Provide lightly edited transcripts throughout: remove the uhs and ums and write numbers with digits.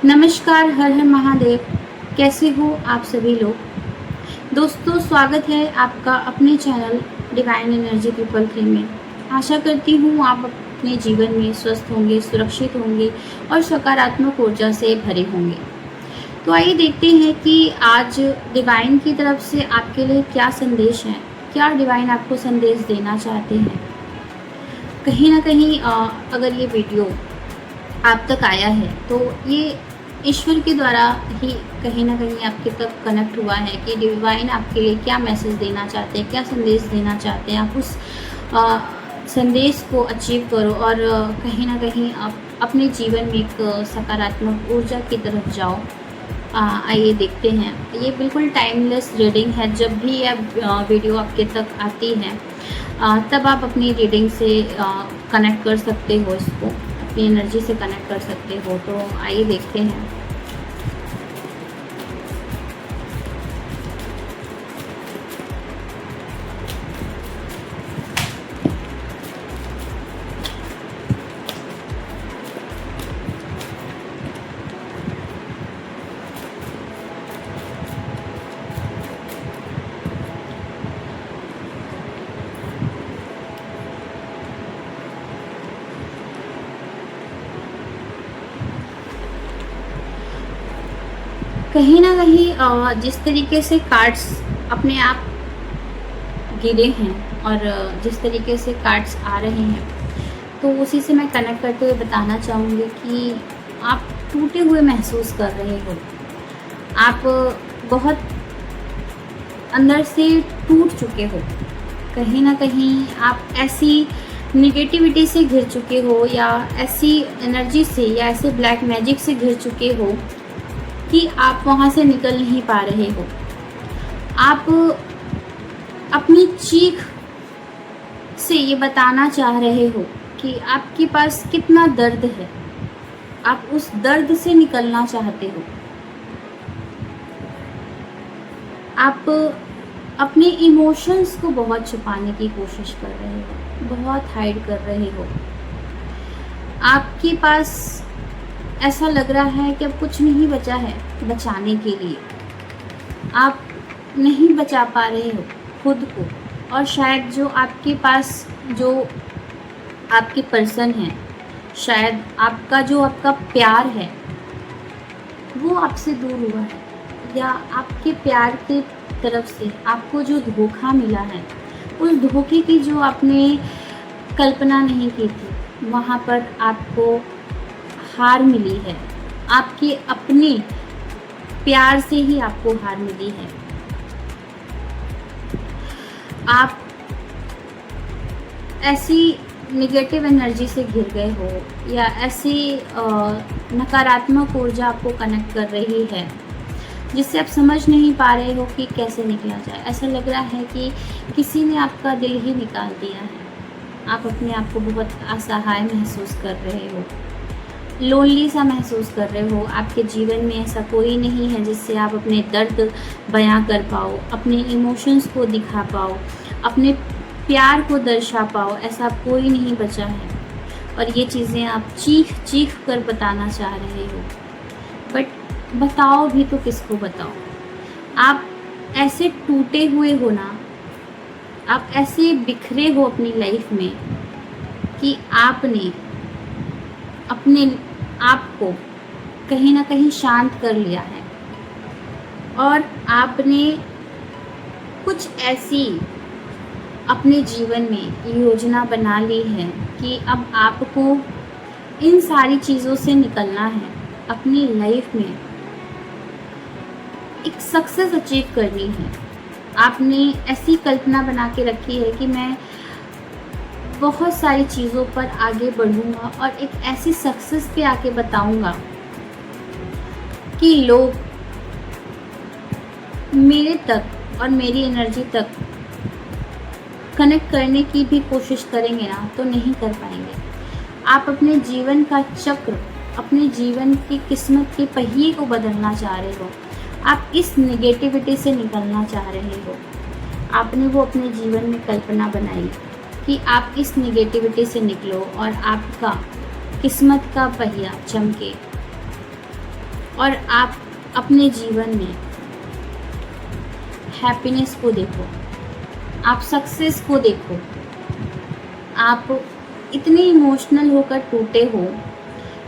नमस्कार, हर हर महादेव। कैसे हो आप सभी लोग। दोस्तों, स्वागत है आपका अपने चैनल डिवाइन एनर्जी 333 में। आशा करती हूँ आप अपने जीवन में स्वस्थ होंगे, सुरक्षित होंगे और सकारात्मक ऊर्जा से भरे होंगे। तो आइए देखते हैं कि आज डिवाइन की तरफ से आपके लिए क्या संदेश है, क्या डिवाइन आपको संदेश देना चाहते हैं। कहीं ना कहीं अगर ये वीडियो आप तक आया है तो ये ईश्वर के द्वारा ही कहीं ना कहीं आपके तक कनेक्ट हुआ है कि डिवाइन आपके लिए क्या मैसेज देना चाहते हैं, क्या संदेश देना चाहते हैं। आप उस संदेश को अचीव करो और कहीं ना कहीं आप अपने जीवन में एक सकारात्मक ऊर्जा की तरफ जाओ। आइए देखते हैं। ये बिल्कुल टाइमलेस रीडिंग है। जब भी यह वीडियो आपके तक आती है तब आप अपनी रीडिंग से कनेक्ट कर सकते हो, इसको अपनी एनर्जी से कनेक्ट कर सकते हो। तो आइए देखते हैं। कहीं ना कहीं जिस तरीके से कार्ड्स अपने आप गिरे हैं और जिस तरीके से कार्ड्स आ रहे हैं तो उसी से मैं कनेक्ट करते हुए बताना चाहूँगी कि आप टूटे हुए महसूस कर रहे हो। आप बहुत अंदर से टूट चुके हो। कहीं ना कहीं आप ऐसी निगेटिविटी से घिर चुके हो या ऐसी एनर्जी से या ऐसे ब्लैक मैजिक से घिर चुके हो कि आप वहाँ से निकल नहीं पा रहे हो। आप अपनी चीख से ये बताना चाह रहे हो कि आपके पास कितना दर्द है। आप उस दर्द से निकलना चाहते हो। आप अपने इमोशंस को बहुत छुपाने की कोशिश कर रहे हो, बहुत हाइड कर रहे हो। आपके पास ऐसा लग रहा है कि अब कुछ नहीं बचा है बचाने के लिए। आप नहीं बचा पा रहे हो खुद को, और शायद जो आपके पास जो आपके पर्सन है, शायद आपका प्यार है वो आपसे दूर हुआ है, या आपके प्यार की तरफ से आपको जो धोखा मिला है उस धोखे की जो आपने कल्पना नहीं की थी, वहाँ पर आपको हार मिली है। आपके अपने प्यार से ही आपको हार मिली है। आप ऐसी निगेटिव एनर्जी से घिर गए हो या ऐसी नकारात्मक ऊर्जा आपको कनेक्ट कर रही है जिससे आप समझ नहीं पा रहे हो कि कैसे निकला जाए। ऐसा लग रहा है कि किसी ने आपका दिल ही निकाल दिया है। आप अपने आप को बहुत असहाय महसूस कर रहे हो, लोनली सा महसूस कर रहे हो। आपके जीवन में ऐसा कोई नहीं है जिससे आप अपने दर्द बयां कर पाओ, अपने इमोशंस को दिखा पाओ, अपने प्यार को दर्शा पाओ। ऐसा कोई नहीं बचा है और ये चीज़ें आप चीख चीख कर बताना चाह रहे हो, बट बताओ भी तो किसको बताओ। आप ऐसे टूटे हुए हो ना, आप ऐसे बिखरे हो अपनी लाइफ में कि आपने अपने आप को कहीं ना कहीं शांत कर लिया है और आपने कुछ ऐसी अपने जीवन में योजना बना ली है कि अब आपको इन सारी चीज़ों से निकलना है। अपनी लाइफ में एक सक्सेस अचीव करनी है। आपने ऐसी कल्पना बना के रखी है कि मैं बहुत सारी चीज़ों पर आगे बढ़ूंगा और एक ऐसी सक्सेस पे आके बताऊंगा कि लोग मेरे तक और मेरी एनर्जी तक कनेक्ट करने की भी कोशिश करेंगे ना तो नहीं कर पाएंगे। आप अपने जीवन का चक्र, अपने जीवन की किस्मत के पहिए को बदलना चाह रहे हो। आप इस नेगेटिविटी से निकलना चाह रहे हो। आपने वो अपने जीवन में कल्पना बनाई कि आप इस नेगेटिविटी से निकलो और आपका किस्मत का पहिया चमके। और आप अपने जीवन में हैप्पीनेस को देखो, आप सक्सेस को देखो। आप इतने इमोशनल होकर टूटे हो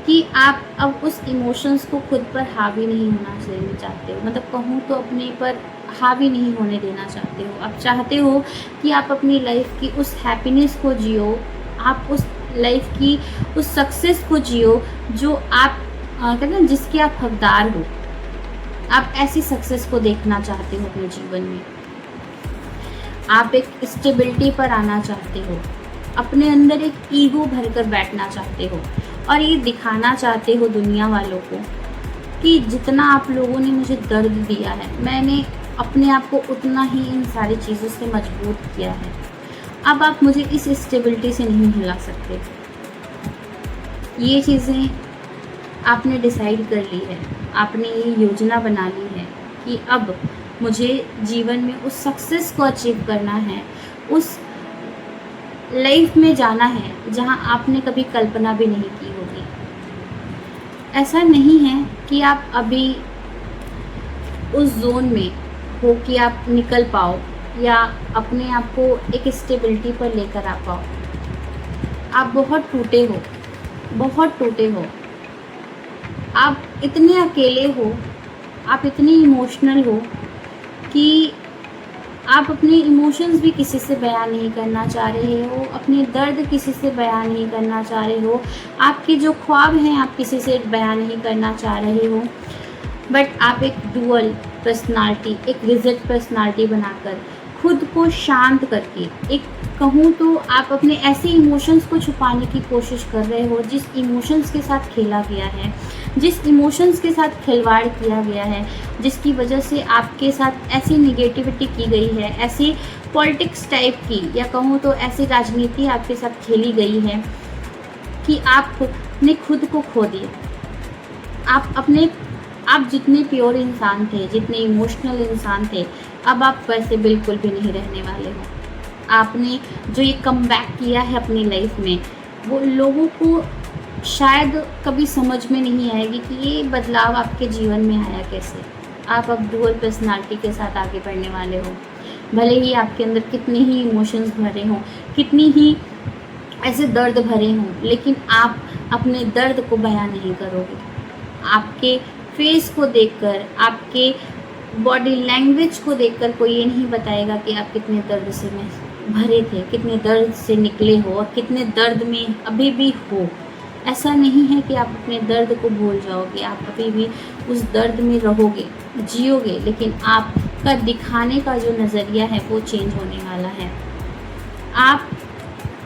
कि आप अब उस इमोशंस को खुद पर हावी नहीं होना देना चाहते हो, मतलब कहूँ तो अपने पर हावी नहीं होने देना चाहते हो। आप चाहते हो कि आप अपनी लाइफ की उस हैप्पीनेस को जियो, आप उस लाइफ की उस सक्सेस को जियो जो आप कहते हैं जिसके आप हकदार हो। आप ऐसी सक्सेस को देखना चाहते हो अपने जीवन में। आप एक स्टेबिलिटी पर आना चाहते हो, अपने अंदर एक ईगो भरकर बैठना चाहते हो और ये दिखाना चाहते हो दुनिया वालों को कि जितना आप लोगों ने मुझे दर्द दिया है, मैंने अपने आप को उतना ही इन सारी चीज़ों से मजबूत किया है। अब आप मुझे इस स्टेबिलिटी से नहीं हिला सकते। ये चीज़ें आपने डिसाइड कर ली है, आपने ये योजना बना ली है कि अब मुझे जीवन में उस सक्सेस को अचीव करना है, उस लाइफ में जाना है जहां आपने कभी कल्पना भी नहीं की होगी। ऐसा नहीं है कि आप अभी उस जोन में हो कि आप निकल पाओ या अपने आप को एक स्टेबिलिटी पर लेकर आ पाओ। आप बहुत टूटे हो, बहुत टूटे हो, आप इतने अकेले हो, आप इतने इमोशनल हो कि आप अपने इमोशंस भी किसी से बयान नहीं करना चाह रहे हो, अपने दर्द किसी से बयान नहीं करना चाह रहे हो, आपके जो ख्वाब हैं आप किसी से बयान नहीं करना चाह रहे हो। बट आप एक डुअल पर्सनालिटी, एक रिजिड पर्सनालिटी बनाकर खुद को शांत करके, एक कहूँ तो आप अपने ऐसे इमोशंस को छुपाने की कोशिश कर रहे हो जिस इमोशंस के साथ खेला गया है, जिस इमोशंस के साथ खिलवाड़ किया गया है, जिसकी वजह से आपके साथ ऐसी निगेटिविटी की गई है, ऐसी पॉलिटिक्स टाइप की या कहूँ तो ऐसी राजनीति आपके साथ खेली गई है कि आपने खुद को खो दिया। आप जितने प्योर इंसान थे, जितने इमोशनल इंसान थे, अब आप वैसे बिल्कुल भी नहीं रहने वाले हो। आपने जो ये कमबैक किया है अपनी लाइफ में, वो लोगों को शायद कभी समझ में नहीं आएगी कि ये बदलाव आपके जीवन में आया कैसे। आप अब डुअल पर्सनालिटी के साथ आगे बढ़ने वाले हो। भले ही आपके अंदर कितने ही इमोशंस भरे हों, कितनी ही ऐसे दर्द भरे हों, लेकिन आप अपने दर्द को बयान नहीं करोगे। आपके फेस को देखकर, आपके बॉडी लैंग्वेज को देखकर कोई ये नहीं बताएगा कि आप कितने दर्द से भरे थे, कितने दर्द से निकले हो और कितने दर्द में अभी भी हो। ऐसा नहीं है कि आप अपने दर्द को भूल जाओगे, आप अभी भी उस दर्द में रहोगे, जियोगे, लेकिन आपका दिखाने का जो नज़रिया है वो चेंज होने वाला है। आप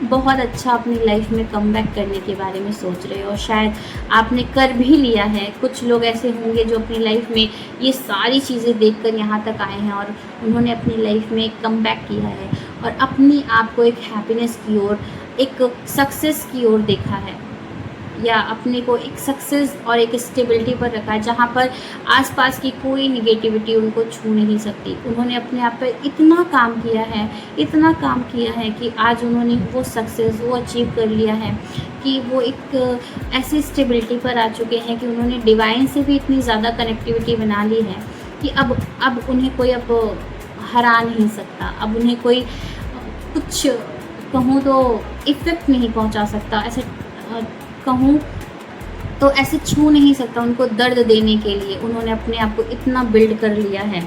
बहुत अच्छा अपनी लाइफ में कमबैक करने के बारे में सोच रहे हो और शायद आपने कर भी लिया है। कुछ लोग ऐसे होंगे जो अपनी लाइफ में ये सारी चीज़ें देखकर यहाँ तक आए हैं और उन्होंने अपनी लाइफ में कमबैक किया है और अपनी आप को एक हैप्पीनेस की ओर, एक सक्सेस की ओर देखा है, या अपने को एक सक्सेस और एक स्टेबिलिटी पर रखा है जहाँ पर आसपास की कोई निगेटिविटी उनको छू नहीं सकती। उन्होंने अपने आप पर इतना काम किया है, इतना काम किया है कि आज उन्होंने वो सक्सेस वो अचीव कर लिया है कि वो एक ऐसी स्टेबिलिटी पर आ चुके हैं कि उन्होंने डिवाइन से भी इतनी ज़्यादा कनेक्टिविटी बना ली है कि अब उन्हें कोई अब हरा नहीं सकता। अब उन्हें कोई कुछ कहूँ तो इफ़ेक्ट नहीं पहुँचा सकता, ऐसे कहूँ तो ऐसे छू नहीं सकता उनको दर्द देने के लिए। उन्होंने अपने आप को इतना बिल्ड कर लिया है।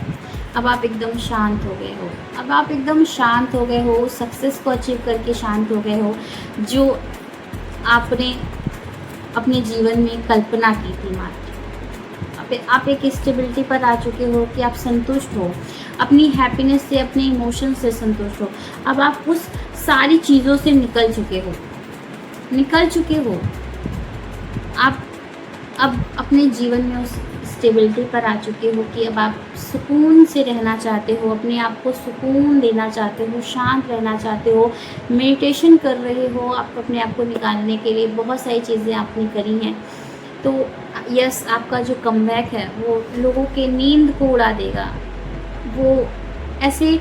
अब आप एकदम शांत हो गए हो, अब आप एकदम शांत हो गए हो, सक्सेस को अचीव करके शांत हो गए हो जो आपने अपने जीवन में कल्पना की थी। मात्र आप एक स्टेबिलिटी पर आ चुके हो कि आप संतुष्ट हो, अपनी हैप्पीनेस से, अपने इमोशन से संतुष्ट हो। अब आप उस सारी चीज़ों से निकल चुके हो। आप अब अपने जीवन में उस स्टेबिलिटी पर आ चुके हो कि अब आप सुकून से रहना चाहते हो, अपने आप को सुकून देना चाहते हो, शांत रहना चाहते हो, मेडिटेशन कर रहे हो। आप अपने आप को निकालने के लिए बहुत सारी चीज़ें आपने करी हैं। तो यस, आपका जो कमबैक है वो लोगों के नींद को उड़ा देगा। वो ऐसे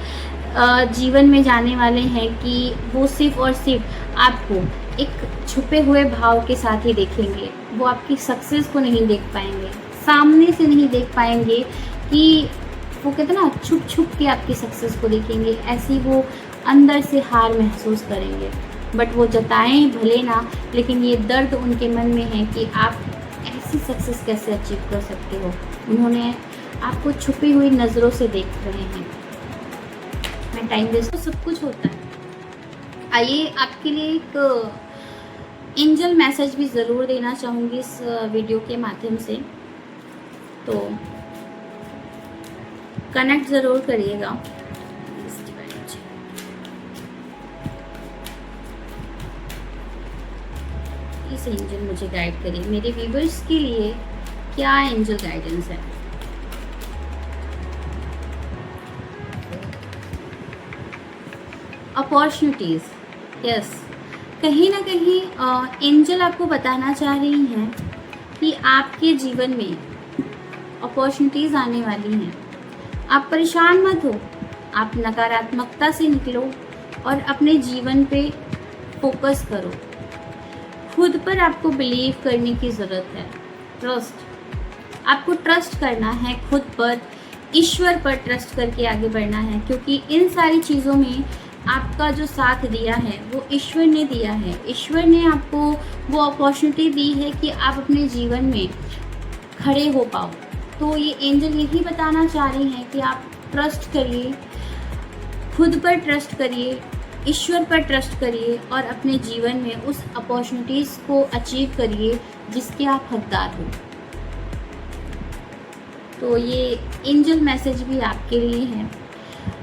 जीवन में जाने वाले हैं कि वो सिर्फ़ और सिर्फ आपको एक छुपे हुए भाव के साथ ही देखेंगे। वो आपकी सक्सेस को नहीं देख पाएंगे, सामने से नहीं देख पाएंगे कि वो कहते ना छुप छुप के आपकी सक्सेस को देखेंगे, ऐसी वो अंदर से हार महसूस करेंगे। बट वो जताएं भले ना, लेकिन ये दर्द उनके मन में है कि आप ऐसी सक्सेस कैसे अचीव कर सकते हो। उन्होंने आपको छुपी हुई नज़रों से देख रहे हैं। मैं टाइम वेस्ट, तो सब कुछ होता है। आइए आपके लिए एक एंजल मैसेज भी ज़रूर देना चाहूँगी इस वीडियो के माध्यम से, तो कनेक्ट ज़रूर करिएगा। इस एंजल मुझे गाइड करिए, मेरे व्यूवर्स के लिए क्या एंजल गाइडेंस है। अपॉर्चुनिटीज़, यस, कहीं ना कहीं एंजल आपको बताना चाह रही हैं कि आपके जीवन में अपॉर्चुनिटीज़ आने वाली हैं। आप परेशान मत हो, आप नकारात्मकता से निकलो और अपने जीवन पे फोकस करो। खुद पर आपको बिलीव करने की ज़रूरत है। ट्रस्ट, आपको ट्रस्ट करना है खुद पर, ईश्वर पर ट्रस्ट करके आगे बढ़ना है, क्योंकि इन सारी चीज़ों में आपका जो साथ दिया है वो ईश्वर ने दिया है। ईश्वर ने आपको वो अपॉर्चुनिटी दी है कि आप अपने जीवन में खड़े हो पाओ। तो ये एंजल यही बताना चाह रही हैं कि आप ट्रस्ट करिए, खुद पर ट्रस्ट करिए, ईश्वर पर ट्रस्ट करिए और अपने जीवन में उस अपॉर्चुनिटीज़ को अचीव करिए जिसके आप हकदार हो। तो ये एंजल मैसेज भी आपके लिए है।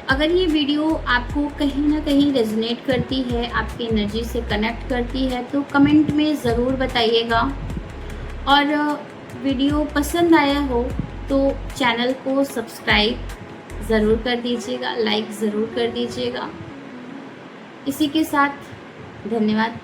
अगर ये वीडियो आपको कहीं ना कहीं रेजोनेट करती है, आपकी एनर्जी से कनेक्ट करती है, तो कमेंट में ज़रूर बताइएगा। और वीडियो पसंद आया हो तो चैनल को सब्सक्राइब ज़रूर कर दीजिएगा, लाइक ज़रूर कर दीजिएगा। इसी के साथ धन्यवाद।